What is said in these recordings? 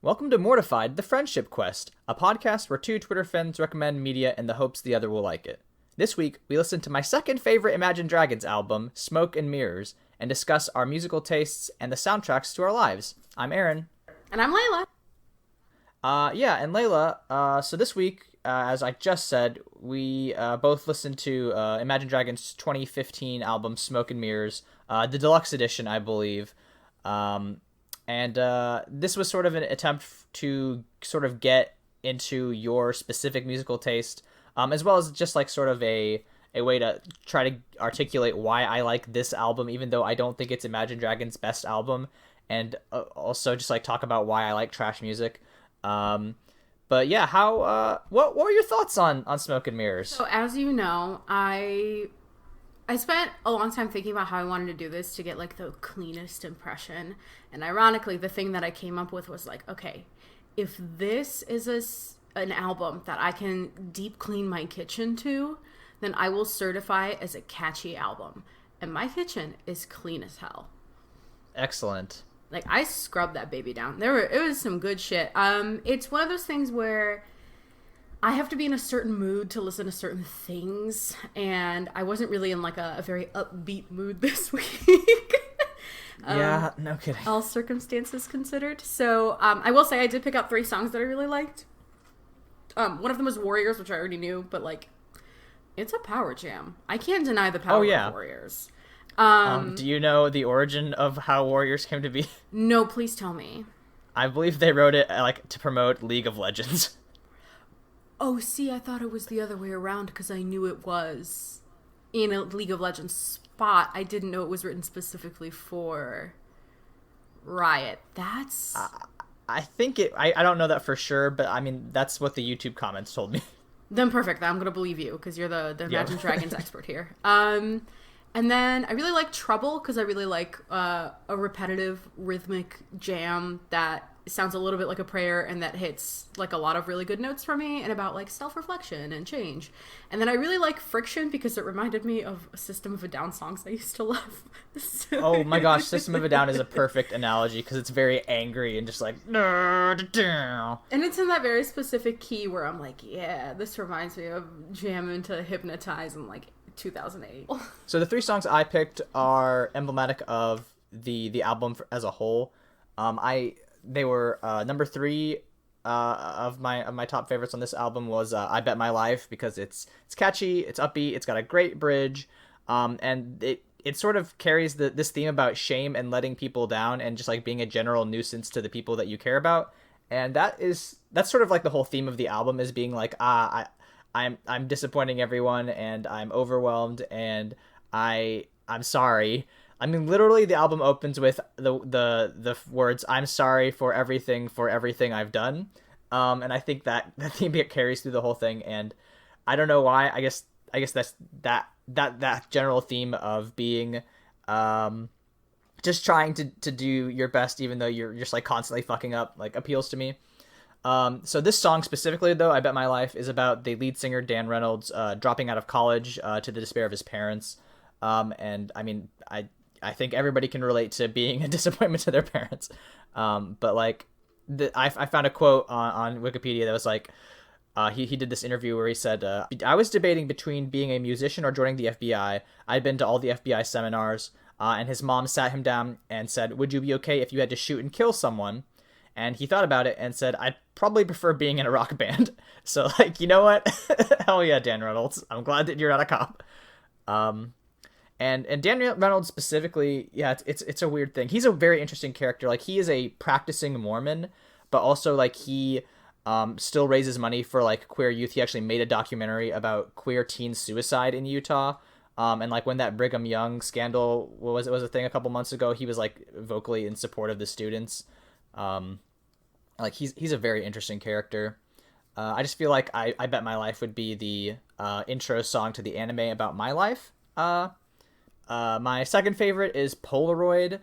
Welcome to Mortified, the Friendship Quest, a podcast where two Twitter friends recommend media in the hopes the other will like it. This week, we listen to my second favorite Imagine Dragons album, Smoke and Mirrors, and discuss our musical tastes and the soundtracks to our lives. I'm Aaron. And I'm Leyla. And Leyla, so this week, as I just said, we both listened to Imagine Dragons' 2015 album, Smoke and Mirrors, the deluxe edition, I believe. And this was sort of an attempt to sort of get into your specific musical taste, as well as just like sort of a way to try to articulate why I like this album, even though I don't think it's Imagine Dragons' best album, and also just like talk about why I like trash music. But yeah, what were your thoughts on Smoke and Mirrors? So as you know, I spent a long time thinking about how I wanted to do this to get like the cleanest impression. And ironically, the thing that I came up with was like, okay, if this is an album that I can deep clean my kitchen to, then I will certify it as a catchy album. And my kitchen is clean as hell. Excellent. Like, I scrubbed that baby down. It was some good shit. It's one of those things where I have to be in a certain mood to listen to certain things, and I wasn't really in like a very upbeat mood this week. Yeah, no kidding. All circumstances considered. So I will say I did pick out 3 songs that I really liked. One of them was Warriors, which I already knew, but like, it's a power jam. I can't deny the power of Warriors. Do you know the origin of how Warriors came to be? No, please tell me. I believe they wrote it like to promote League of Legends. Oh, see, I thought it was the other way around because I knew it was in a League of Legends spot. I didn't know it was written specifically for Riot. That's... I think it... I don't know that for sure, but I mean, that's what the YouTube comments told me. Then perfect. I'm going to believe you because you're the Imagine Dragons expert here. And then I really like Trouble because I really like a repetitive rhythmic jam that sounds a little bit like a prayer and that hits like a lot of really good notes for me and about like self-reflection and change. And then I really like Friction because it reminded me of System of a Down songs I used to love. Oh my gosh, System of a Down is a perfect analogy because it's very angry and just like... And it's in that very specific key where I'm like, yeah, this reminds me of jamming to Hypnotize in like 2008. So the 3 songs I picked are emblematic of the album as a whole. They were number 3 of my top favorites on this album was I Bet My Life because it's catchy, it's upbeat, it's got a great bridge, and it sort of carries this theme about shame and letting people down and just like being a general nuisance to the people that you care about. And that's sort of like the whole theme of the album is being like, I'm disappointing everyone and I'm overwhelmed and I'm sorry. I mean, literally, the album opens with the words "I'm sorry for everything I've done," and I think that theme carries through the whole thing. And I don't know why. I guess that's that general theme of being just trying to do your best, even though you're just like constantly fucking up, like appeals to me. So this song specifically, though, I Bet My Life, is about the lead singer Dan Reynolds dropping out of college to the despair of his parents. And I mean, I think everybody can relate to being a disappointment to their parents. But like, I found a quote on Wikipedia that was like, he did this interview where he said, I was debating between being a musician or joining the FBI. I'd been to all the FBI seminars, and his mom sat him down and said, would you be okay if you had to shoot and kill someone? And he thought about it and said, I'd probably prefer being in a rock band. So like, you know what? Hell yeah, Dan Reynolds. I'm glad that you're not a cop. And Dan Reynolds specifically, yeah, it's a weird thing. He's a very interesting character. Like, he is a practicing Mormon, but also, like, he still raises money for, like, queer youth. He actually made a documentary about queer teen suicide in Utah. And, like, when that Brigham Young scandal was a thing a couple months ago, he was, like, vocally in support of the students. Like, he's a very interesting character. I just feel like I Bet My Life would be the intro song to the anime about my life. My second favorite is Polaroid,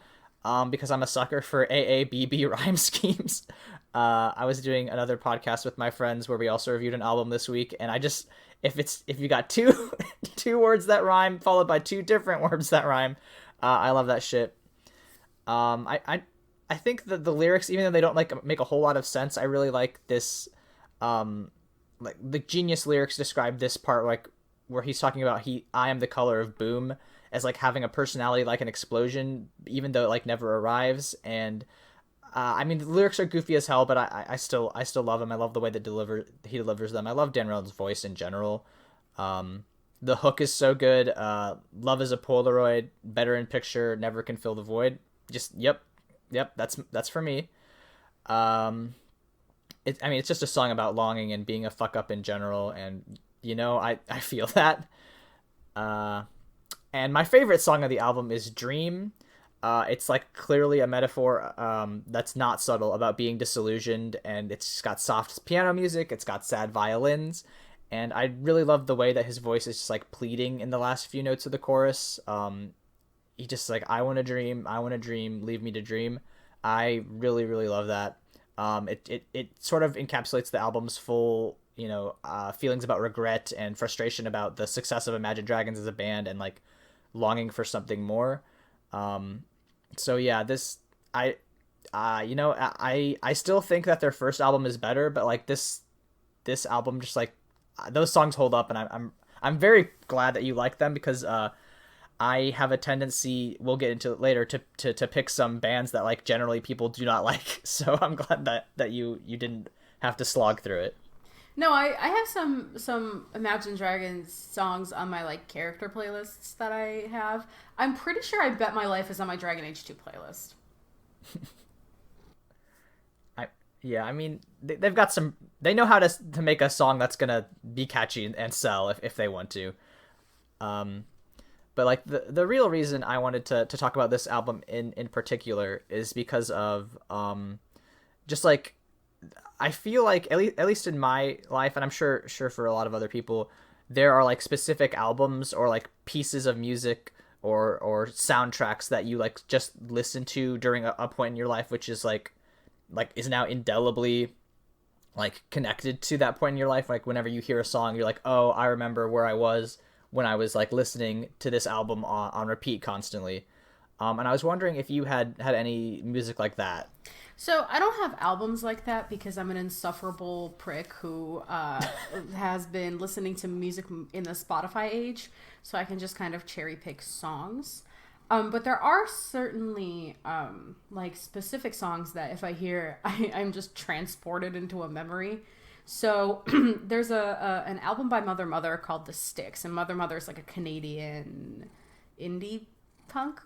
because I'm a sucker for AABB rhyme schemes. I was doing another podcast with my friends where we also reviewed an album this week, and I just, if you got two words that rhyme followed by 2 different words that rhyme, I love that shit. I think that the lyrics, even though they don't like make a whole lot of sense, I really like this. Like the genius lyrics describe this part, like where he's talking about I am the color of boom, as like having a personality like an explosion, even though it like never arrives. And I mean, the lyrics are goofy as hell, but I still love him. I love the way that he delivers them. I love Dan Reynolds' voice in general. The hook is so good. Love is a Polaroid, better in picture, never can fill the void. Just yep. That's for me. It's just a song about longing and being a fuck up in general, and I feel that. And my favorite song of the album is Dream. It's like clearly a metaphor that's not subtle about being disillusioned, and it's got soft piano music, it's got sad violins, and I really love the way that his voice is just like pleading in the last few notes of the chorus. He just like, I want to dream, leave me to dream. I really, really love that. It sort of encapsulates the album's full, feelings about regret and frustration about the success of Imagine Dragons as a band, and like longing for something more. So yeah, I still think that their first album is better, but like this album, just like those songs hold up, and I'm very glad that you like them, because I have a tendency, we'll get into it later, to pick some bands that like generally people do not like. So I'm glad that you didn't have to slog through it. No, I have some Imagine Dragons songs on my like character playlists that I have. I'm pretty sure I Bet My Life is on my Dragon Age 2 playlist. I mean, they've got some. They know how to make a song that's gonna be catchy and sell if they want to. But like the real reason I wanted to talk about this album in particular is because of just like, I feel like at least in my life, and I'm sure for a lot of other people, there are like specific albums or like pieces of music or soundtracks that you like just listen to during a point in your life, which is like is now indelibly like connected to that point in your life. Like whenever you hear a song, you're like, oh, I remember where I was when I was like listening to this album on repeat constantly. And I was wondering if you had any music like that. So I don't have albums like that because I'm an insufferable prick who has been listening to music in the Spotify age, so I can just kind of cherry pick songs. But there are certainly like specific songs that if I hear, I'm just transported into a memory. So there's an album by Mother Mother called The Sticks, and Mother Mother is like a Canadian indie punk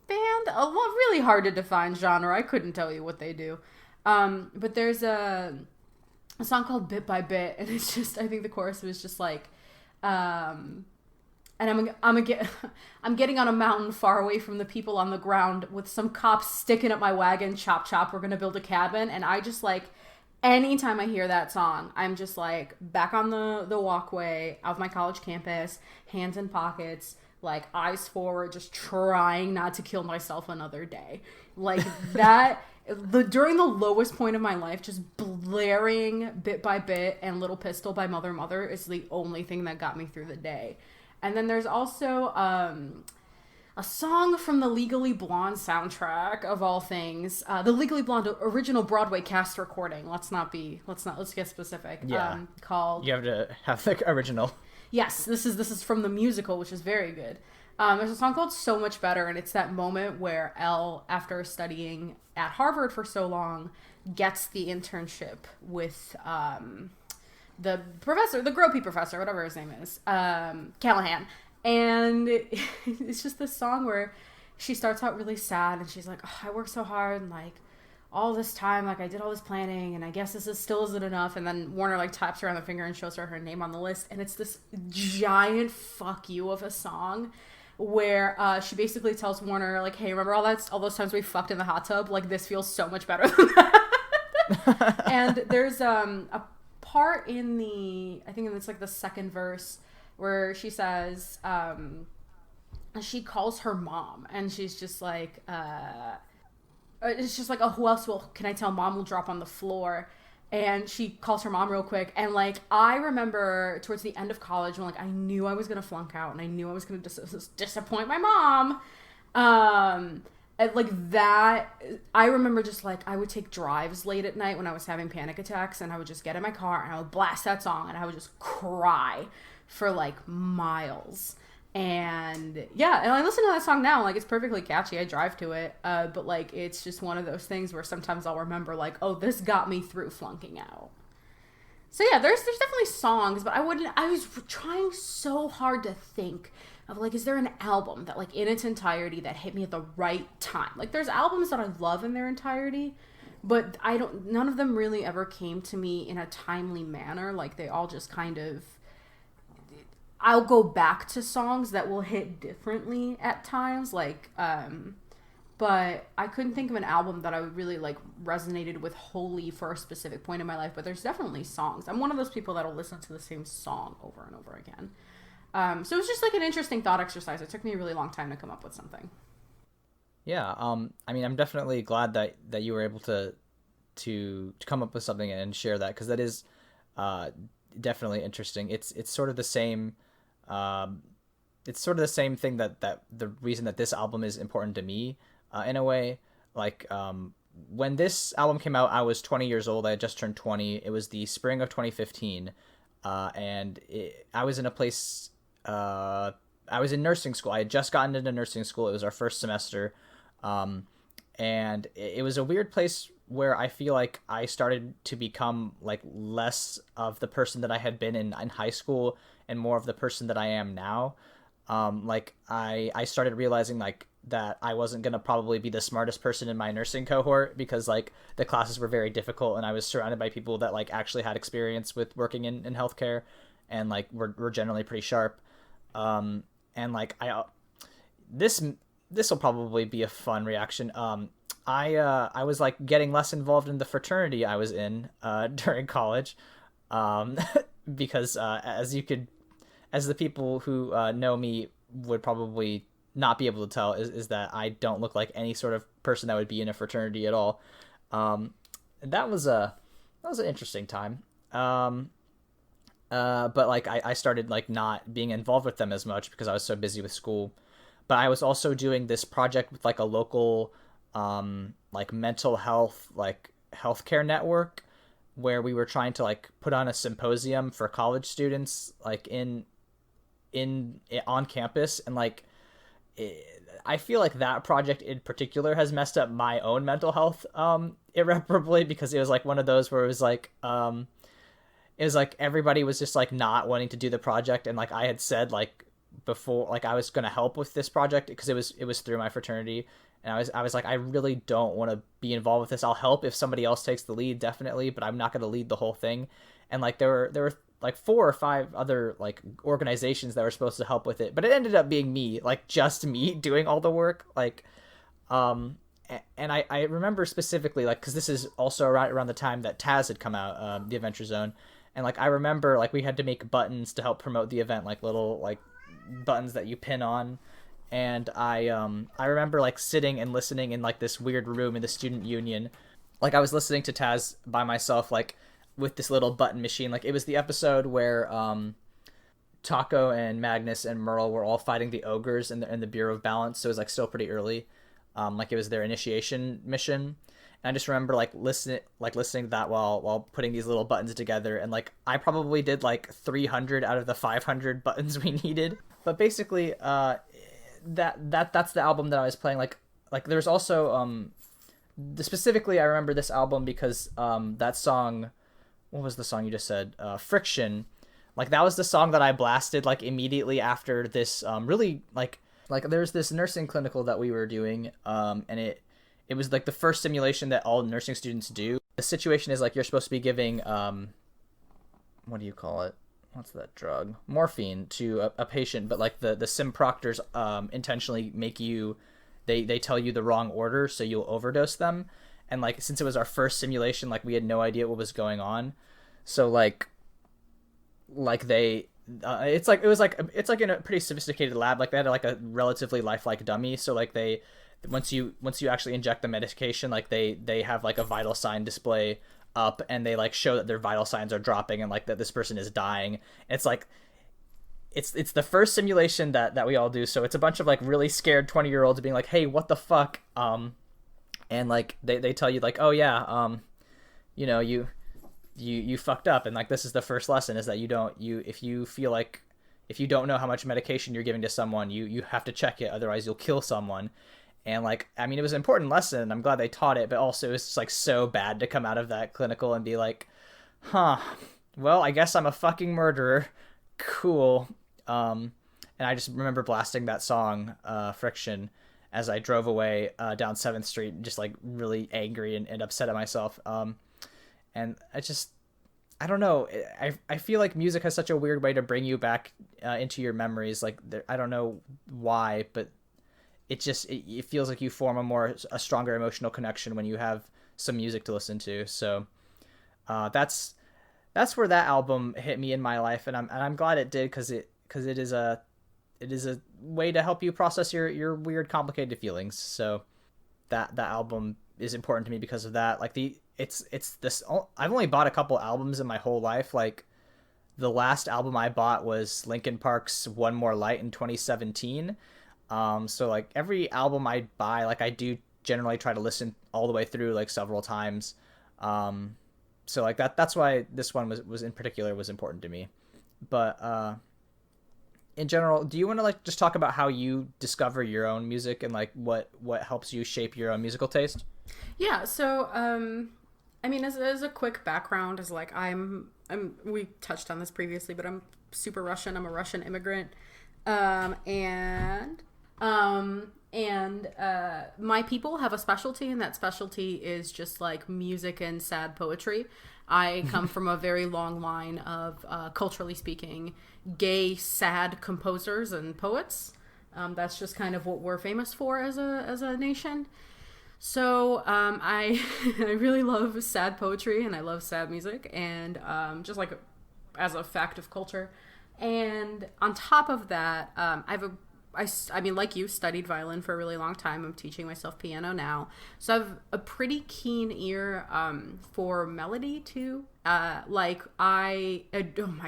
band. Really hard to define genre. I couldn't tell you what they do. But there's a song called Bit by Bit, and it's just, I think the chorus was just like, and I'm getting on a mountain far away from the people on the ground with some cops sticking up my wagon, chop chop, we're gonna build a cabin. And I just like, anytime I hear that song, I'm just like back on the walkway of my college campus, hands in pockets, like eyes forward, just trying not to kill myself another day. Like that, during the lowest point of my life, just blaring Bit by Bit and Little Pistol by Mother Mother is the only thing that got me through the day. And then there's also a song from the Legally Blonde soundtrack, of all things. The Legally Blonde original Broadway cast recording. Let's get specific. Yeah. Called... You have to have the original. Yes, this is from the musical, which is very good. There's a song called So Much Better, and it's that moment where Elle, after studying at Harvard for so long, gets the internship with the professor, the gropey professor, whatever his name is, Callahan. And it's just this song where she starts out really sad, and she's like, oh, I worked so hard, and like all this time, like I did all this planning, and I guess this still isn't enough. And then Warner like taps her on the finger and shows her name on the list, and it's this giant fuck you of a song where she basically tells Warner like, hey, remember all those times we fucked in the hot tub? Like this feels so much better than that. And there's a part in I think it's like the second verse, where she says, she calls her mom, and she's just like, it's just like, oh, who else can I tell? Mom will drop on the floor. And she calls her mom real quick. And like, I remember towards the end of college when like I knew I was going to flunk out and I knew I was going to disappoint my mom. And like that, I remember just like I would take drives late at night when I was having panic attacks, and I would just get in my car and I would blast that song and I would just cry for like miles. And yeah, and I listen to that song now, like it's perfectly catchy. I drive to it, but like it's just one of those things where sometimes I'll remember like, oh, this got me through flunking out. So yeah, there's definitely songs, but I was trying so hard to think of like, is there an album that like in its entirety that hit me at the right time? Like there's albums that I love in their entirety, but none of them really ever came to me in a timely manner. Like they all just kind of, I'll go back to songs that will hit differently at times. Like, but I couldn't think of an album that I would really like resonated with wholly for a specific point in my life, but there's definitely songs. I'm one of those people that'll listen to the same song over and over again. So it was just like an interesting thought exercise. It took me a really long time to come up with something. Yeah. I mean, I'm definitely glad that you were able to come up with something and share that, because that is definitely interesting. It's sort of the same. It's sort of the same thing that the reason that this album is important to me, in a way. Like, when this album came out, I was 20 years old. I had just turned 20. It was the spring of 2015, and I was in a place. I was in nursing school. I had just gotten into nursing school. It was our first semester, and it was a weird place where I feel like I started to become like less of the person that I had been in high school and more of the person that I am now. Like I started realizing like that I wasn't going to probably be the smartest person in my nursing cohort, because like the classes were very difficult and I was surrounded by people that like actually had experience with working in healthcare and like were generally pretty sharp. And like this will probably be a fun reaction. I was like getting less involved in the fraternity I was in during college, because as the people who know me would probably not be able to tell, is that I don't look like any sort of person that would be in a fraternity at all. That was an interesting time. But like I started like not being involved with them as much because I was so busy with school. But I was also doing this project with like a local like mental health, like healthcare network, where we were trying to like put on a symposium for college students like on campus. And like I feel like that project in particular has messed up my own mental health irreparably, because it was like one of those where it was like everybody was just like not wanting to do the project, and like I had said like before, like I was going to help with this project because it was through my fraternity, and I was like, I really don't want to be involved with this. I'll help if somebody else takes the lead, definitely, but I'm not going to lead the whole thing. And like there were like 4 or 5 other like organizations that were supposed to help with it, but it ended up being me, like just me doing all the work. Like and I remember specifically, like, because this is also around the time that Taz had come out, the Adventure Zone. And like I remember like we had to make buttons to help promote the event, like little like buttons that you pin on. And I remember like sitting and listening in like this weird room in the student union. Like I was listening to Taz by myself, like with this little button machine. Like it was the episode where Taco and Magnus and Merle were all fighting the ogres in the Bureau of Balance. So it was like still pretty early. Like it was their initiation mission. And I just remember like listening to that while putting these little buttons together. And like I probably did like 300 out of the 500 buttons we needed. But basically, that's the album that I was playing. Like there's also specifically I remember this album because that song, what was the song you just said? Friction. Like that was the song that I blasted like immediately after this really like there's this nursing clinical that we were doing, and it was like the first simulation that all nursing students do. The situation is like you're supposed to be giving what do you call it? What's that drug? Morphine to a patient, but like the sim proctors intentionally make you, they tell you the wrong order, so you'll overdose them. And like since it was our first simulation, like we had no idea what was going on, so like they it's like in a pretty sophisticated lab. Like they had like a relatively lifelike dummy, so like they once you actually inject the medication, like they have like a vital sign display up, and they like show that their vital signs are dropping and like that this person is dying. It's like it's the first simulation that we all do. So it's a bunch of like really scared 20-year-olds being like, hey, what the fuck? And like they tell you like, oh yeah, you know, you fucked up, and like this is the first lesson is that if you don't know how much medication you're giving to someone, you have to check it, otherwise you'll kill someone. And like, I mean, it was an important lesson. I'm glad they taught it, but also it's just like so bad to come out of that clinical and be like, huh, well, I guess I'm a fucking murderer. Cool. And I just remember blasting that song, Friction, as I drove away down 7th Street, just like really angry and upset at myself. And I don't know. I feel like music has such a weird way to bring you back into your memories. Like, I don't know why, but it feels like you form a stronger emotional connection when you have some music to listen to. So that's where that album hit me in my life, and I'm glad it did, because it is a way to help you process your weird, complicated feelings. So that album is important to me because of that. Like it's this. I've only bought a couple albums in my whole life. Like the last album I bought was Linkin Park's One More Light in 2017. So like every album I buy, like I do generally try to listen all the way through like several times. So like that's why this one was in particular was important to me. But in general, do you want to like just talk about how you discover your own music and like what helps you shape your own musical taste? Yeah. So I mean, as a quick background, is like we touched on this previously, but I'm super Russian. I'm a Russian immigrant, and my people have a specialty, and that specialty is just like music and sad poetry. I come from a very long line of, culturally speaking, gay, sad composers and poets. That's just kind of what we're famous for as a nation. So I I really love sad poetry, and I love sad music, and just like as a fact of culture. And on top of that, I mean, like you, studied violin for a really long time. I'm teaching myself piano now. So I have a pretty keen ear for melody, too. I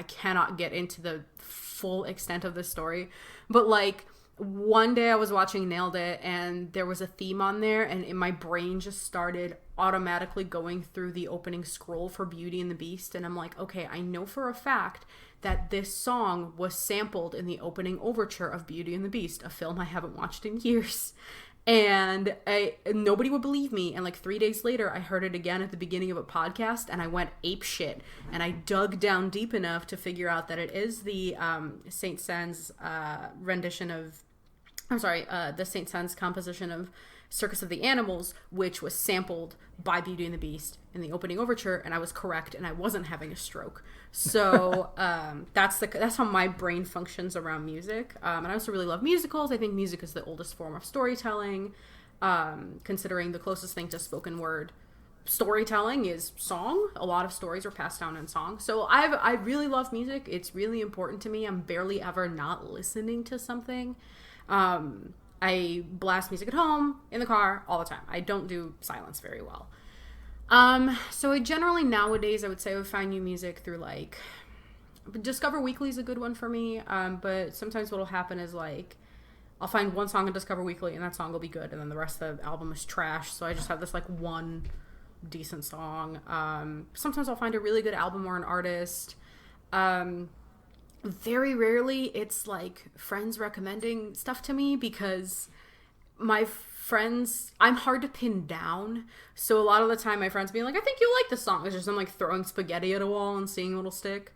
cannot get into the full extent of this story. But, like, one day I was watching Nailed It, and there was a theme on there, and my brain just started automatically going through the opening scroll for Beauty and the Beast. And I'm like, okay, I know for a fact that this song was sampled in the opening overture of Beauty and the Beast, a film I haven't watched in years. And nobody would believe me. And like 3 days later, I heard it again at the beginning of a podcast, and I went ape shit. And I dug down deep enough to figure out that it is the Saint Saëns rendition of, the Saint Saëns composition of Circus of the Animals, which was sampled by Beauty and the Beast in the opening overture, and I was correct, and I wasn't having a stroke. So that's how my brain functions around music. And I also really love musicals. I think music is the oldest form of storytelling, considering the closest thing to spoken word storytelling is song. A lot of stories are passed down in song. So I really love music. It's really important to me. I'm barely ever not listening to something. I blast music at home, in the car, all the time. I don't do silence very well. So I generally nowadays, I would say I would find new music through like, Discover Weekly is a good one for me. But sometimes what'll happen is like, I'll find one song on Discover Weekly and that song will be good, and then the rest of the album is trash. So I just have this like one decent song. Sometimes I'll find a really good album or an artist. Very rarely it's like friends recommending stuff to me, because my friends, I'm hard to pin down. So a lot of the time my friends being like, I think you'll like this song. It's just I'm like throwing spaghetti at a wall and seeing what'll stick.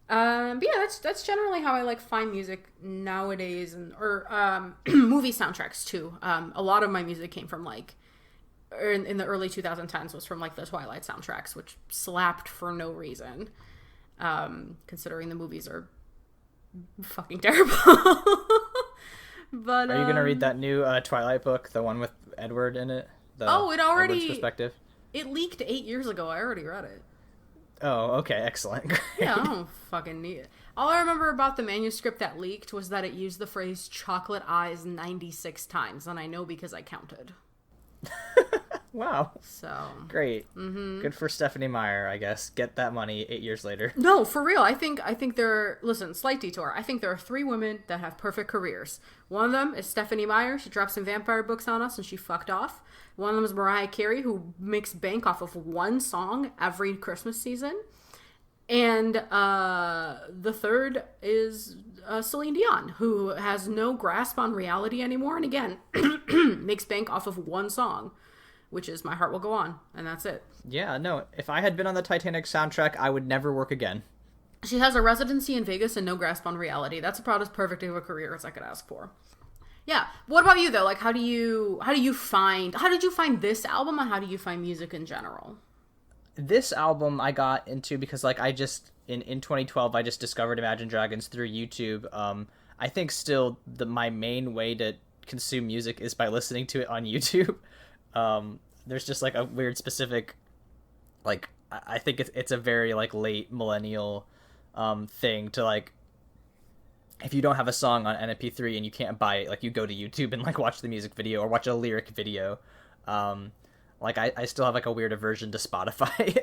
But yeah, that's generally how I like find music nowadays, or movie soundtracks too. A lot of my music came from like, in the early 2010s was from like the Twilight soundtracks, which slapped for no reason. Considering the movies are fucking terrible. But are you gonna read that new Twilight book, the one with Edward in it? Edward's perspective. It leaked 8 years ago. I already read it. Oh, okay, excellent. Great. Yeah, I don't fucking need it. All I remember about the manuscript that leaked was that it used the phrase chocolate eyes 96 times, and I know because I counted. Wow. So Great. Good for Stephanie Meyer, I guess. Get that money 8 years later. no, for real. I think there. Listen, slight detour. I think there are 3 women that have perfect careers. One of them is Stephanie Meyer. She dropped some vampire books on us and she fucked off. One of them is Mariah Carey, who makes bank off of one song every Christmas season. And the third is Celine Dion, who has no grasp on reality anymore. And again, makes bank off of one song, which is My Heart Will Go On. And that's it. Yeah, no. If I had been on the Titanic soundtrack, I would never work again. She has a residency in Vegas and no grasp on reality. That's about as perfect of a career as I could ask for. Yeah. What about you though? Like, how did you find this album, and how do you find music in general? This album I got into because like I just in 2012 I just discovered Imagine Dragons through YouTube. I think still my main way to consume music is by listening to it on YouTube. There's just like a weird specific, like I think it's a very like late millennial thing to like, if you don't have a song on MP3 and you can't buy it, like you go to YouTube and like watch the music video or watch a lyric video. Like I still have like a weird aversion to Spotify,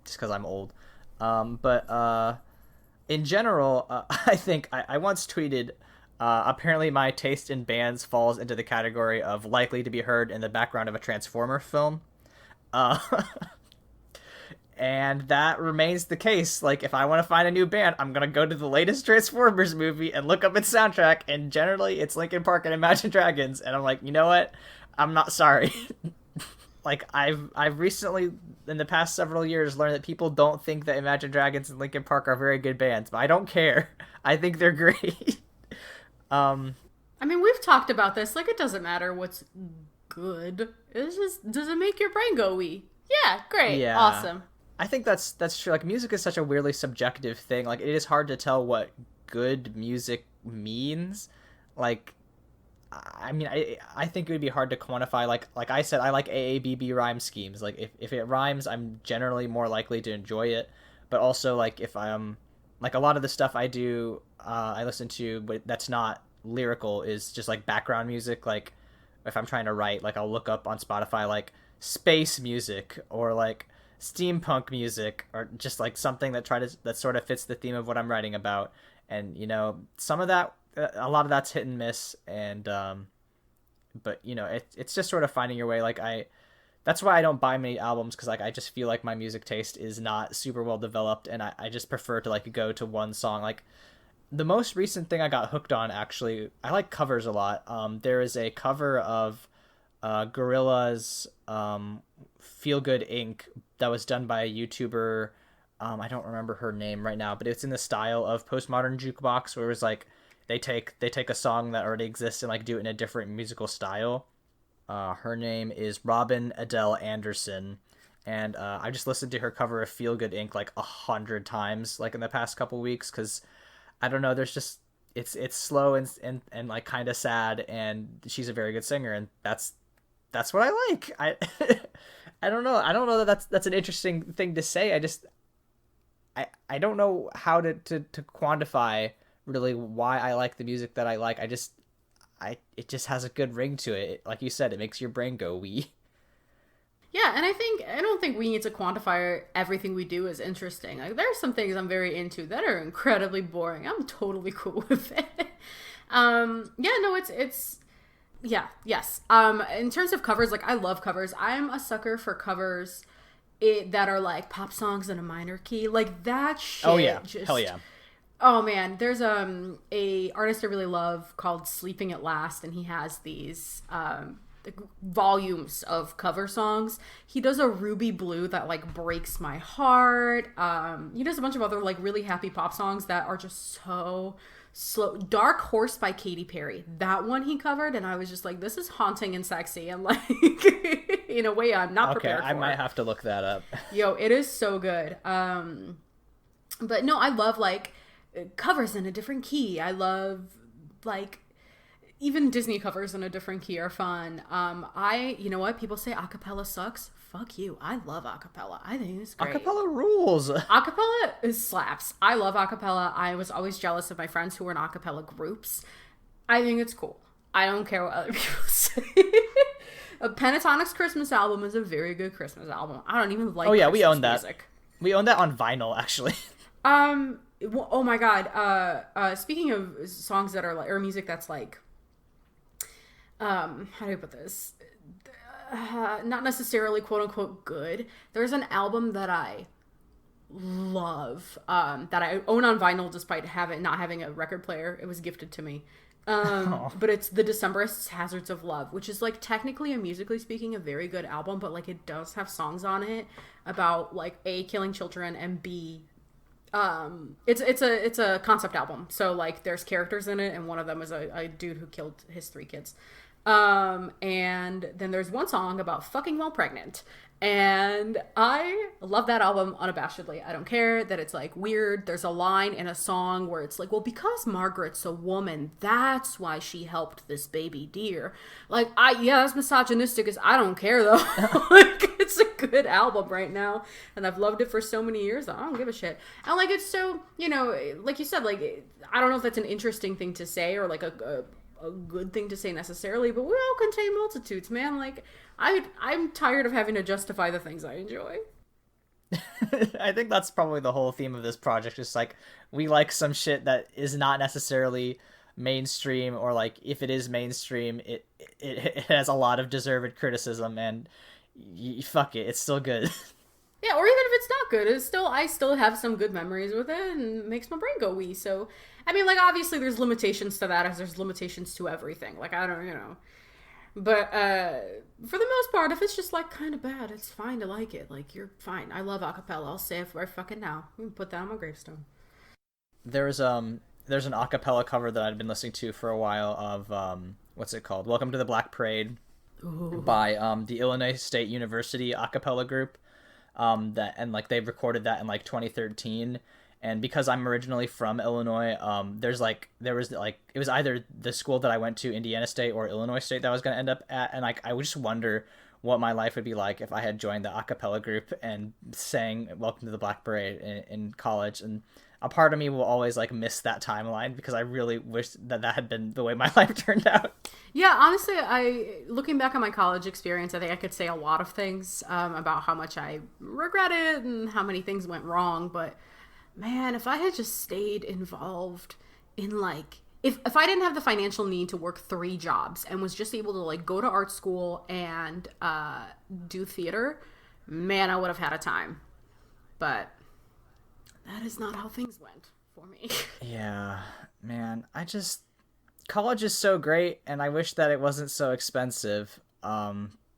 just because I'm old. But in general, I think I once tweeted, apparently my taste in bands falls into the category of likely to be heard in the background of a Transformer film. And that remains the case. Like, if I want to find a new band, I'm going to go to the latest Transformers movie and look up its soundtrack, and generally it's Linkin Park and Imagine Dragons, and I'm like, you know what? I'm not sorry. Like, I've recently, in the past several years, learned that people don't think that Imagine Dragons and Linkin Park are very good bands, but I don't care. I think they're great. I mean, we've talked about this. Like, it doesn't matter what's good. It's just, does it make your brain go wee? Yeah, great. Yeah. Awesome. I think that's true. Like, music is such a weirdly subjective thing. Like, it is hard to tell what good music means. Like, I mean, I think it would be hard to quantify. Like I said, I like AABB rhyme schemes. Like, if it rhymes, I'm generally more likely to enjoy it. But also, like, if I'm like, a lot of the stuff I do, I listen to, but that's not lyrical, is just like background music. Like, if I'm trying to write, like, I'll look up on Spotify like space music or like steampunk music, or just like something that sort of fits the theme of what I'm writing about. And, you know, some of that, a lot of that's hit and miss, and but you know, it's just sort of finding your way. Like, that's why I don't buy many albums, because like I just feel like my music taste is not super well developed, and I just prefer to like go to one song. Like, the most recent thing I got hooked on, actually, I like covers a lot. There is a cover of Gorillaz, Feel Good Inc. that was done by a YouTuber. I don't remember her name right now, but it's in the style of Postmodern Jukebox, where it was like they take a song that already exists and like do it in a different musical style. Her name is Robin Adele Anderson, and I just listened to her cover of Feel Good Inc. like 100 times, like in the past couple weeks, because I don't know, there's just it's slow and like kind of sad, and she's a very good singer, and that's what I like. I don't know that that's an interesting thing to say. I don't know how to quantify really why I like the music that I like. It just has a good ring to it. Like you said, it makes your brain go wee. Yeah, and I don't think we need to quantify everything we do as interesting. Like, there are some things I'm very into that are incredibly boring. I'm totally cool with it. Yes. In terms of covers, like, I love covers. I'm a sucker for covers that are like pop songs in a minor key. Like, that shit. Oh yeah, hell yeah. Oh man, there's a artist I really love called Sleeping at Last, and he has these volumes of cover songs. He does a Ruby Blue that like breaks my heart. He does a bunch of other like really happy pop songs that are just so slow. Dark Horse by Katy Perry, that one he covered, and I was just like, this is haunting and sexy, and like in a way I'm not prepared for. I might have to look that up. Yo, it is so good. But no, I love like covers in a different key. I love like even Disney covers in a different key are fun. You know what? People say acapella sucks. Fuck you. I love acapella. I think it's great. Acapella rules. Acapella is slaps. I love acapella. I was always jealous of my friends who were in acapella groups. I think it's cool. I don't care what other people say. A Pentatonic's Christmas album is a very good Christmas album. I don't even like. Oh yeah, Christmas we own that. Music. We own that on vinyl, actually. Oh my god. Speaking of songs that are like, or music that's like, how do I put this? Not necessarily quote unquote good. There's an album that I love, that I own on vinyl despite not having a record player. It was gifted to me. But it's The Decemberists' Hazards of Love, which is like technically and musically speaking a very good album, but like it does have songs on it about like A, killing children, and B, it's a concept album. So like there's characters in it, and one of them is a dude who killed his 3 kids. And then there's one song about fucking while pregnant. And I love that album unabashedly. I don't care that it's like weird. There's a line in a song where it's like, well, because Margaret's a woman, that's why she helped this baby deer. Like, that's misogynistic as I don't care though. Like, it's a good album right now. And I've loved it for so many years. I don't give a shit. And like, it's so, like you said, like, I don't know if that's an interesting thing to say or like a good thing to say necessarily, but we all contain multitudes, man. Like, I'm tired of having to justify the things I enjoy. I think that's probably the whole theme of this project. Just like, we like some shit that is not necessarily mainstream, or like if it is mainstream, it has a lot of deserved criticism, and fuck it, it's still good. Yeah, or even if it's not good, I still have some good memories with it, and it makes my brain go wee. So, I mean, like, obviously there's limitations to that, as there's limitations to everything. Like, I don't. But for the most part, if it's just like kind of bad, it's fine to like it. Like, you're fine. I love acapella. I'll say it right fucking now. You can put that on my gravestone. There's an acapella cover that I'd been listening to for a while of what's it called? Welcome to the Black Parade. Ooh. By the Illinois State University acapella group. They recorded that in like 2013. And because I'm originally from Illinois, it was either the school that I went to, Indiana State, or Illinois State, that I was going to end up at. And like, I would just wonder what my life would be like if I had joined the a cappella group and sang Welcome to the Black Parade in college. And a part of me will always like miss that timeline, because I really wish that had been the way my life turned out. Yeah, honestly, looking back on my college experience, I think I could say a lot of things about how much I regret it and how many things went wrong, but man, if I had just stayed involved in like, if I didn't have the financial need to work 3 jobs and was just able to like go to art school and do theater, man, I would have had a time. But that is not how things went for me. Yeah, man, college is so great, and I wish that it wasn't so expensive,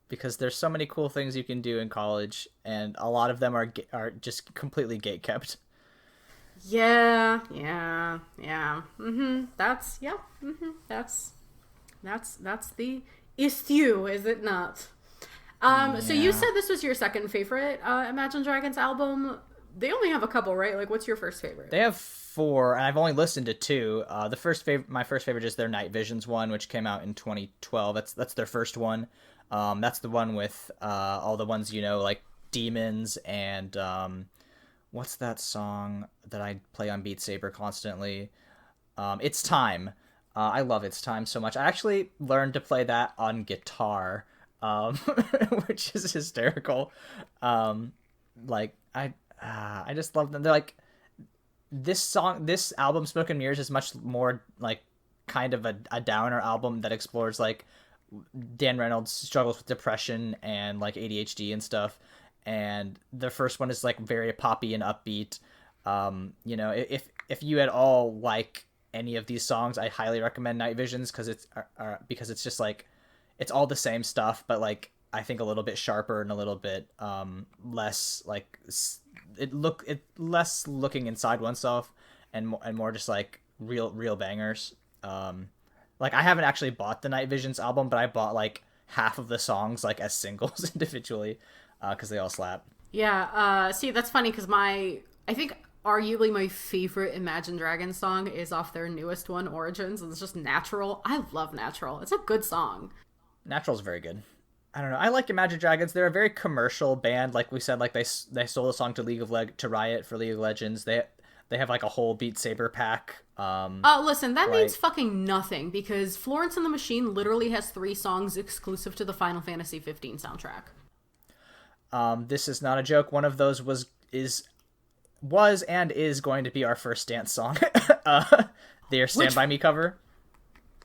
because there's so many cool things you can do in college, and a lot of them are just completely gatekept. Yeah. That's the issue, is it not? Yeah. So you said this was your second favorite Imagine Dragons album. They only have a couple, right? Like, what's your first favorite? They have 4, and I've only listened to 2. My first favorite is their Night Visions one, which came out in 2012. That's their first one. That's the one with all the ones, like Demons and what's that song that I play on Beat Saber constantly? It's Time. I love It's Time so much. I actually learned to play that on guitar, which is hysterical. I just love them. They're like, this album, Smoke and Mirrors, is much more like kind of a downer album that explores like Dan Reynolds' struggles with depression and like ADHD and stuff. And the first one is like very poppy and upbeat. If you at all like any of these songs, I highly recommend Night Visions, because it's just like, it's all the same stuff, but like I think a little bit sharper and a little bit less like less looking inside oneself, and more just like real bangers. Like, I haven't actually bought the Night Visions album, but I bought like half of the songs like as singles individually, because they all slap. Yeah. See, that's funny, because I think arguably my favorite Imagine Dragons song is off their newest one, Origins, and it's just Natural. I love Natural. It's a good song. Natural's very good. I don't know. I like Imagine Dragons. They're a very commercial band. Like we said, like they sold a song to to Riot for League of Legends. They have like a whole Beat Saber pack. Listen, that means fucking nothing because Florence and the Machine literally has 3 songs exclusive to the Final Fantasy 15 soundtrack. This is not a joke. One of those was and is going to be our first dance song. Their Stand By Me cover.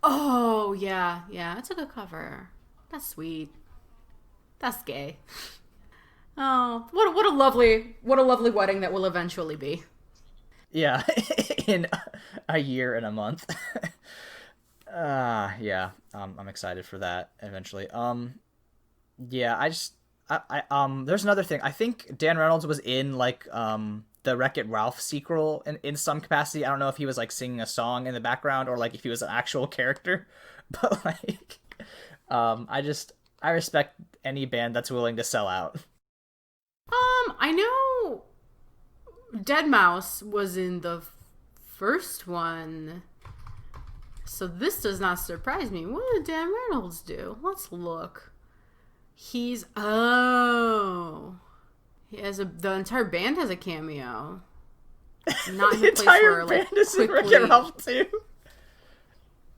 Oh, yeah. Yeah, it's a good cover. That's sweet. That's gay. Oh, what a lovely wedding that will eventually be. Yeah, in a year and a month. Yeah, I'm excited for that eventually. Yeah, there's another thing. I think Dan Reynolds was in like the Wreck-It Ralph sequel in some capacity. I don't know if he was like singing a song in the background or like if he was an actual character, but like, I respect any band that's willing to sell out. I know Deadmau5 was in the first one, so this does not surprise me. What did Dan Reynolds do? Let's look. He has the entire band has a cameo. Not in the entire band is in Wreck-It Ralph too.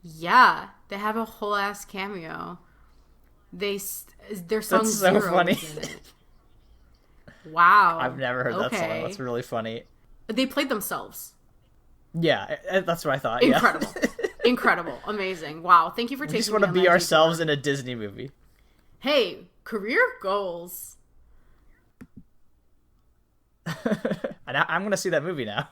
Yeah, they have a whole ass cameo. Their song That's so Zero funny. is in it. Wow. I've never heard that song. That's really funny. They played themselves. Yeah, that's what I thought. Incredible. Yeah. Incredible. Amazing. Wow. Thank you for taking me. We just want to be ourselves in a Disney movie. Hey, career goals. And I'm going to see that movie now.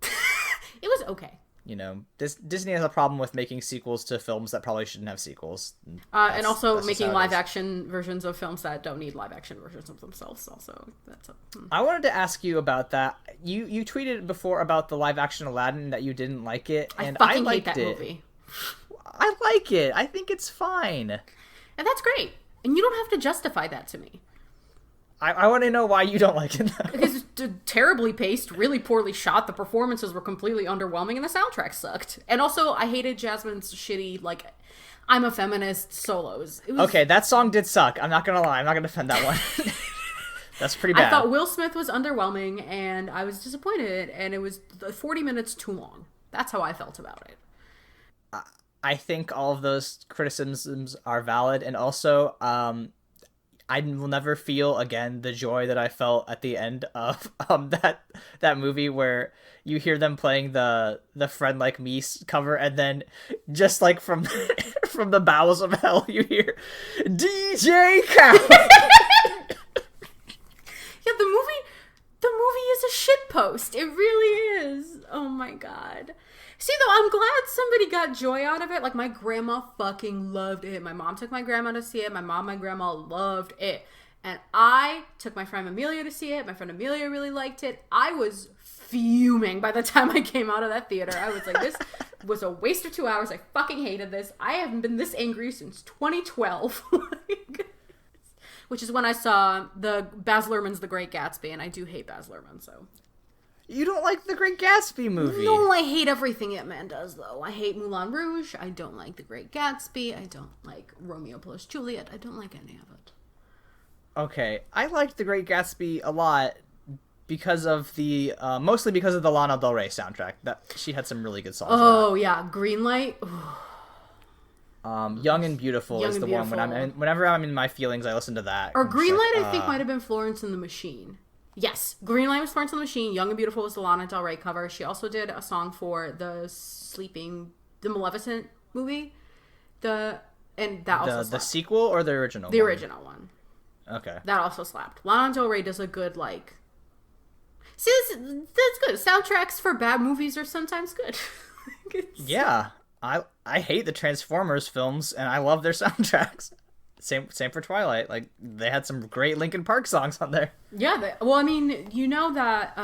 It was okay. You know, Disney has a problem with making sequels to films that probably shouldn't have sequels. And also making live-action versions of films that don't need live-action versions of themselves. Also, I wanted to ask you about that. You tweeted before about the live-action Aladdin that you didn't like it, and I fucking hate that movie. I like it. I think it's fine. And that's great. And you don't have to justify that to me. I want to know why you don't like it, though. Because it's terribly paced, really poorly shot, the performances were completely underwhelming, and the soundtrack sucked. And also, I hated Jasmine's shitty, like, I'm a feminist solos. Okay, that song did suck. I'm not gonna lie. I'm not gonna defend that one. That's pretty bad. I thought Will Smith was underwhelming, and I was disappointed, and it was 40 minutes too long. That's how I felt about it. I think all of those criticisms are valid, and also, I will never feel again the joy that I felt at the end of that movie where you hear them playing the Friend Like Me cover, and then just like from from the bowels of hell you hear DJ Khaled. Yeah, the movie is a shitpost. It really is. Oh my god. See, though, I'm glad somebody got joy out of it. Like, my grandma fucking loved it. My mom took my grandma to see it. My grandma loved it. And I took my friend Amelia to see it. My friend Amelia really liked it. I was fuming by the time I came out of that theater. I was like, this was a waste of 2 hours. I fucking hated this. I haven't been this angry since 2012. Which is when I saw the Baz Luhrmann's The Great Gatsby, and I do hate Baz Luhrmann, so... You don't like The Great Gatsby movie? No, I hate everything that man does, though. I hate Moulin Rouge. I don't like The Great Gatsby. I don't like Romeo plus Juliet. I don't like any of it. Okay, I liked The Great Gatsby a lot because of the mostly because of the Lana Del Rey soundtrack. That she had some really good songs. Oh yeah, Greenlight. Young and Beautiful is the one whenever I'm in my feelings, I listen to that. Or Greenlight, I think might have been Florence and the Machine. Yes, Greenlight was Florence and the Machine. Young and Beautiful was the Lana Del Rey cover. She also did a song for the Maleficent movie. The sequel or the original? The original one. Okay. That also slapped. Lana Del Rey does a good, like... See, that's good. Soundtracks for bad movies are sometimes good. Yeah. I hate the Transformers films, and I love their soundtracks. Same for Twilight. Like, they had some great Linkin Park songs on there. Yeah, well, I mean, you know that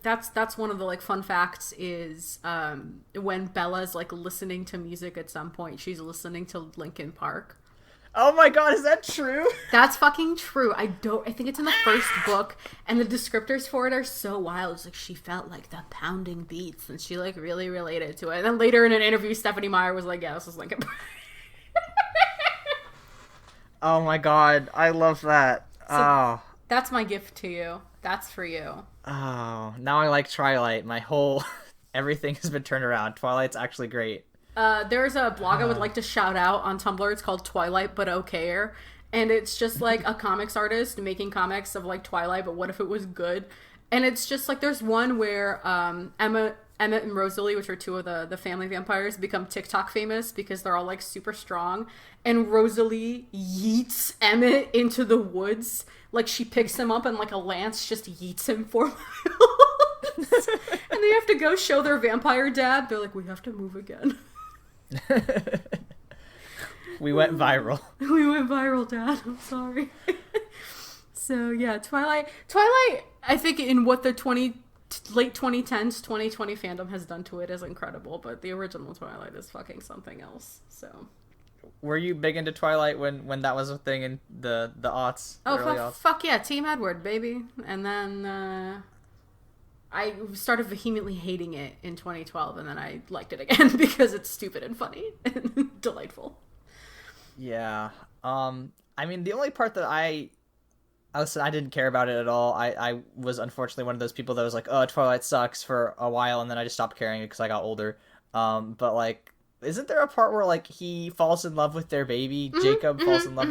that's one of the like fun facts is when Bella's like listening to music at some point, she's listening to Linkin Park. Oh my god, is that true? That's fucking true. I think it's in the first book, and the descriptors for it are so wild. It's like she felt like the pounding beats, and she like really related to it. And then later in an interview, Stephanie Meyer was like, "Yeah, this is Linkin Park." Oh my god, I love that. So that's my gift to you. That's for you. Oh, now I like Twilight. My whole everything has been turned around. Twilight's actually great. There's a blog I would like to shout out on Tumblr. It's called Twilight But Okay. And it's just like a comics artist making comics of like Twilight, but what if it was good? And it's just like there's one where Emmett and Rosalie, which are two of the family vampires, become TikTok famous because they're all like super strong. And Rosalie yeets Emmett into the woods. Like she picks him up and like a lance just yeets him 4 miles. And they have to go show their vampire dad. They're like, we have to move again. We went viral. We went viral, Dad. I'm sorry. So yeah, Twilight, I think in what the late 2010s, 2020 fandom has done to it is incredible, but the original Twilight is fucking something else. So were you big into Twilight when that was a thing in the aughts? Oh, fuck yeah, Team Edward, baby. And then I started vehemently hating it in 2012, and then I liked it again because it's stupid and funny and delightful. Yeah. I mean, the only part that I didn't care about it at all. I was unfortunately one of those people that was like, oh, Twilight sucks for a while, and then I just stopped caring because I got older. But like, isn't there a part where like he falls in love with their baby? Jacob falls in love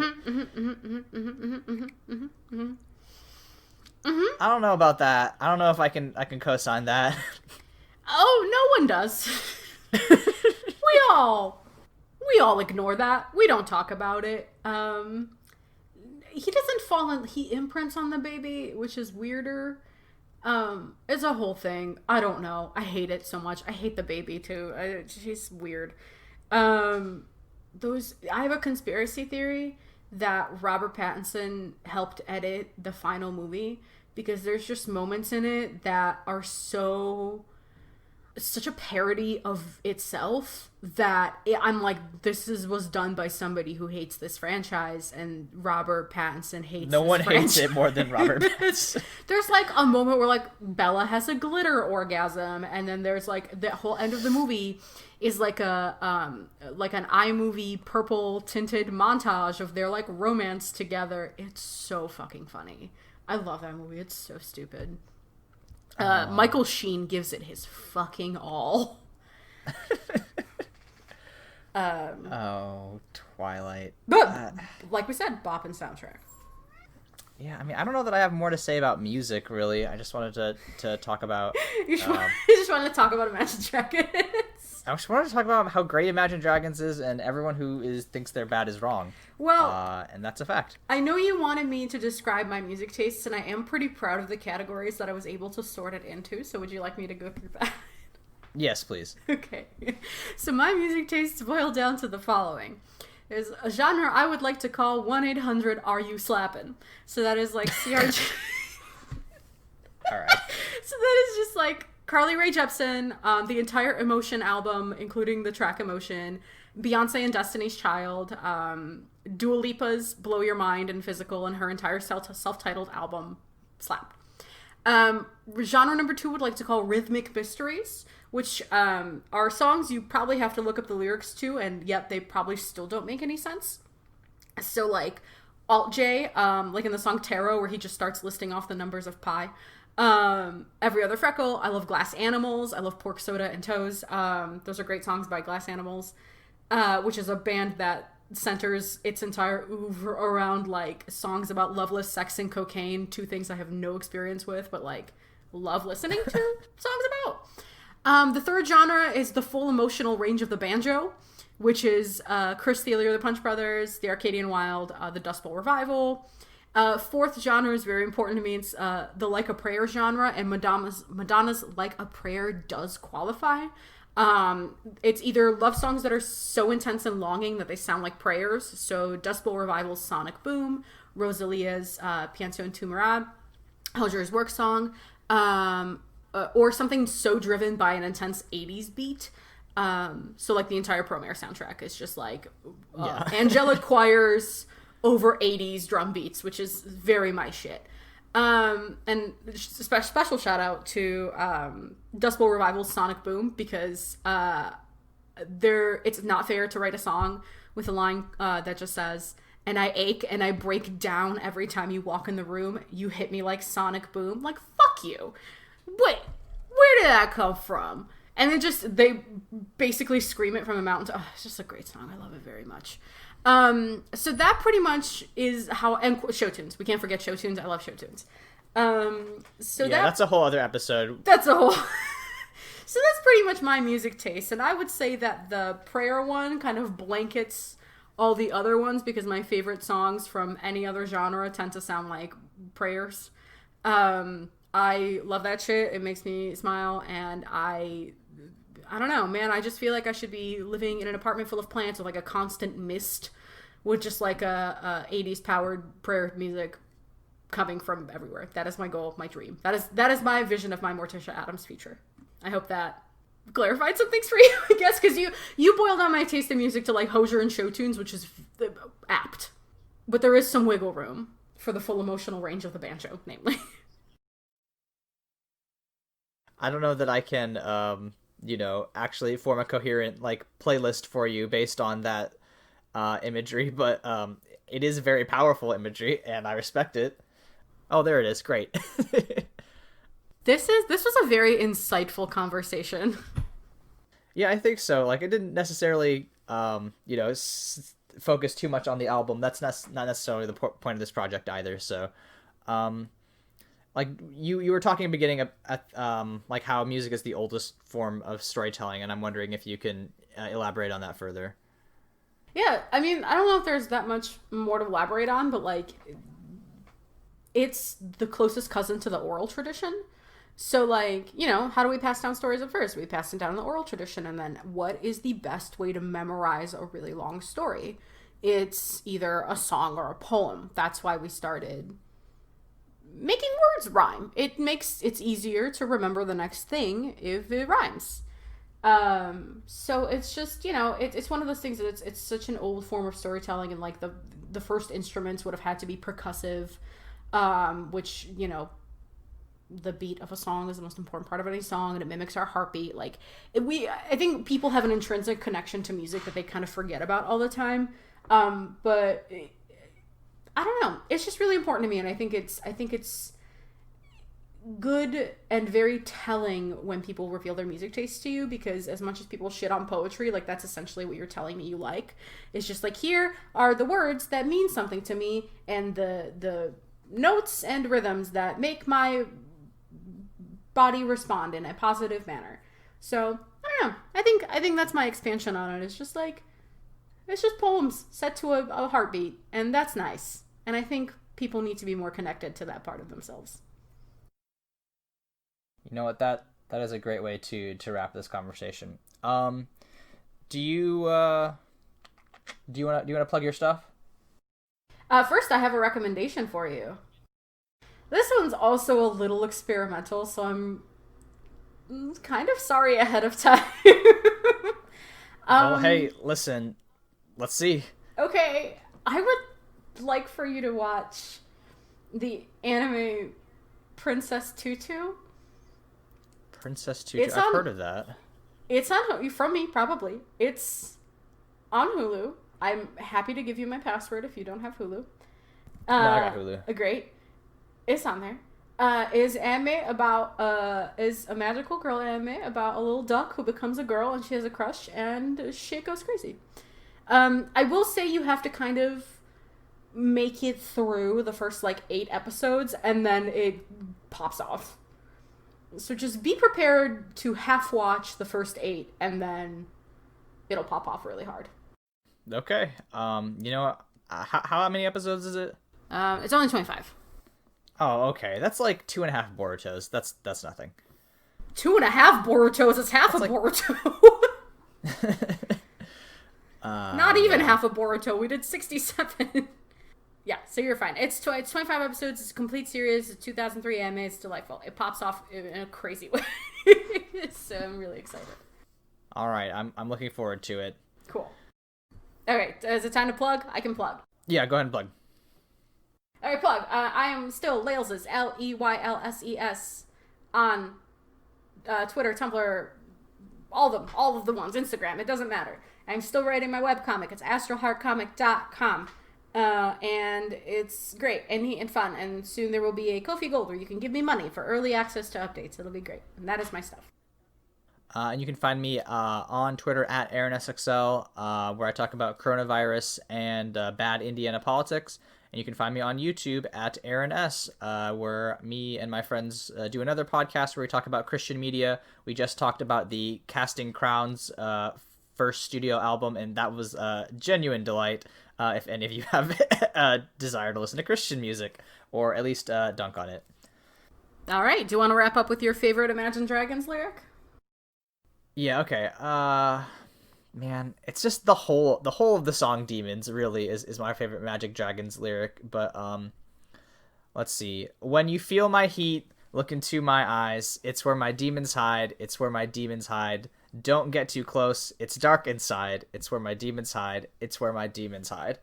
I don't know about that. I don't know if I can co-sign that. Oh, no one does. We all ignore that. We don't talk about it. He doesn't fall in... He imprints on the baby, which is weirder. It's a whole thing. I don't know. I hate it so much. I hate the baby, too. She's weird. I have a conspiracy theory that Robert Pattinson helped edit the final movie because there's just moments in it that are such a parody of itself that I'm like, was done by somebody who hates this franchise, and Robert Pattinson hates No one franchise. hates it more than Robert Pattinson. There's like a moment where like Bella has a glitter orgasm, and then there's like the whole end of the movie is like an iMovie purple tinted montage of their like romance together. It's so fucking funny. I love that movie. It's so stupid. Michael Sheen gives it his fucking all. Twilight. But, like we said, bop and soundtrack. Yeah, I mean, I don't know that I have more to say about music, really. I just wanted to talk about... You just wanted to talk about Imagine Dragons. I just wanted to talk about how great Imagine Dragons is, and everyone who thinks they're bad is wrong. Well... and that's a fact. I know you wanted me to describe my music tastes, and I am pretty proud of the categories that I was able to sort it into, so would you like me to go through that? Yes, please. Okay. So my music tastes boil down to the following. There's a genre I would like to call 1-800 Are You Slappin'? So that is like CRG. Alright. So that is just like Carly Rae Jepsen, the entire Emotion album, including the track Emotion, Beyonce and Destiny's Child, Dua Lipa's Blow Your Mind and Physical, and her entire self-titled album, slapped. Genre number 2 would like to call Rhythmic Mysteries, which are songs you probably have to look up the lyrics to, and yet they probably still don't make any sense. So like Alt J, like in the song Tarot, where he just starts listing off the numbers of pi. Every Other Freckle. I love Glass Animals. I love Pork Soda and Toes. Those are great songs by Glass Animals, which is a band that centers its entire oeuvre around like songs about loveless sex and cocaine, two things I have no experience with, but like love listening to songs about. The third genre is the full emotional range of the banjo, which is Chris Thile, the Punch Brothers, the Arcadian Wild, the Dust Bowl Revival. Fourth genre is very important to me. It's the Like a Prayer genre, and Madonna's Like a Prayer does qualify. It's either love songs that are so intense and longing that they sound like prayers. So Dust Bowl Revival's Sonic Boom, Rosalia's Pienso en tu Mirada, Helger's Work Song, or something so driven by an intense 80s beat. So like the entire Promare soundtrack is just like angelic choirs over 80s drum beats, which is very my shit. And just a special shout out to Dust Bowl Revival's Sonic Boom, because it's not fair to write a song with a line that just says, and I ache and I break down every time you walk in the room. You hit me like sonic boom. Like, fuck you. Wait, where did that come from? And then they basically scream it from a mountain. Oh, it's just a great song. I love it very much. So that pretty much is how, and show tunes. We can't forget show tunes. I love show tunes. That's a whole other episode. That's a whole... So that's pretty much my music taste. And I would say that the prayer one kind of blankets all the other ones because my favorite songs from any other genre tend to sound like prayers. I love that shit. It makes me smile, and I don't know, man. I just feel like I should be living in an apartment full of plants with like a constant mist with just like a 80s powered prayer music coming from everywhere. That is my goal, my dream. That is my vision of my Morticia Addams future. I hope that clarified some things for you, I guess, because you boiled down my taste in music to like Hozier and show tunes, which is apt. But there is some wiggle room for the full emotional range of the banjo, namely. I don't know that I can, actually form a coherent like playlist for you based on that imagery, but it is very powerful imagery, and I respect it. Oh, there it is. Great. This was a very insightful conversation. Yeah, I think so. Like, it didn't necessarily, focus too much on the album. That's not necessarily the point of this project either. So, like you were talking in the beginning at like how music is the oldest form of storytelling, and I'm wondering if you can elaborate on that further. Yeah, I mean, I don't know if there's that much more to elaborate on, but like, it's the closest cousin to the oral tradition. So, like, how do we pass down stories at first? We pass them down in the oral tradition, and then what is the best way to memorize a really long story? It's either a song or a poem. That's why we started making words rhyme. It's easier to remember the next thing if it rhymes. So it's just, it's one of those things that it's such an old form of storytelling, and like the first instruments would have had to be percussive, which, the beat of a song is the most important part of any song, and it mimics our heartbeat. Like, I think people have an intrinsic connection to music that they kind of forget about all the time. But I don't know. It's just really important to me, and I think it's good and very telling when people reveal their music taste to you, because as much as people shit on poetry, like, that's essentially what you're telling me you like. It's just like, here are the words that mean something to me, and the notes and rhythms that make my body respond in a positive manner. So I don't know. I think that's my expansion on it. It's just like, it's just poems set to a heartbeat, and that's nice. And I think people need to be more connected to that part of themselves. You know what? That is a great way to wrap this conversation. Do you want to plug your stuff? First, I have a recommendation for you. This one's also a little experimental, so I'm kind of sorry ahead of time. Well, hey, listen. Let's see. Okay, I would like for you to watch the anime Princess Tutu. Princess Tutu? I've heard of that. It's on, from me, probably. It's on Hulu. I'm happy to give you my password if you don't have Hulu. No, I got Hulu. Great. It's on there. Is anime about is a magical girl anime about a little duck who becomes a girl, and she has a crush, and shit goes crazy. I will say you have to kind of make it through the first like 8 episodes, and then it pops off. So just be prepared to half watch the first 8, and then it'll pop off really hard. Okay. How many episodes is it? It's only 25. Oh, okay. That's like 2.5 Borutos. That's nothing. 2.5 Borutos is half a Boruto. Not even half a Boruto. We did 67. Yeah, so you're fine. It's 25 episodes. It's a complete series. It's 2003 anime. It's delightful. It pops off in a crazy way. So I'm really excited. All right, I'm looking forward to it. Cool. All right, is it time to plug? I can plug. Yeah, go ahead and plug. All right, plug. I am still Leylses, Leylses, on Twitter, Tumblr, all of the ones, Instagram. It doesn't matter. I'm still writing my webcomic. It's astroheartcomic.com. And it's great and fun. And soon there will be a Ko-fi Gold where you can give me money for early access to updates. It'll be great. And that is my stuff. And you can find me on Twitter at AaronSXL, where I talk about coronavirus and bad Indiana politics. And you can find me on YouTube at Aaron S, where me and my friends do another podcast where we talk about Christian media. We just talked about the Casting Crowns first studio album, and that was a genuine delight. If any of you have a desire to listen to Christian music, or at least dunk on it. All right. Do you want to wrap up with your favorite Imagine Dragons lyric? Yeah, okay. Man, it's just the whole of the song Demons really is my favorite Magic Dragons lyric, but let's see. When you feel my heat, look into my eyes. It's where my demons hide. It's where my demons hide. Don't get too close. It's dark inside. It's where my demons hide. It's where my demons hide.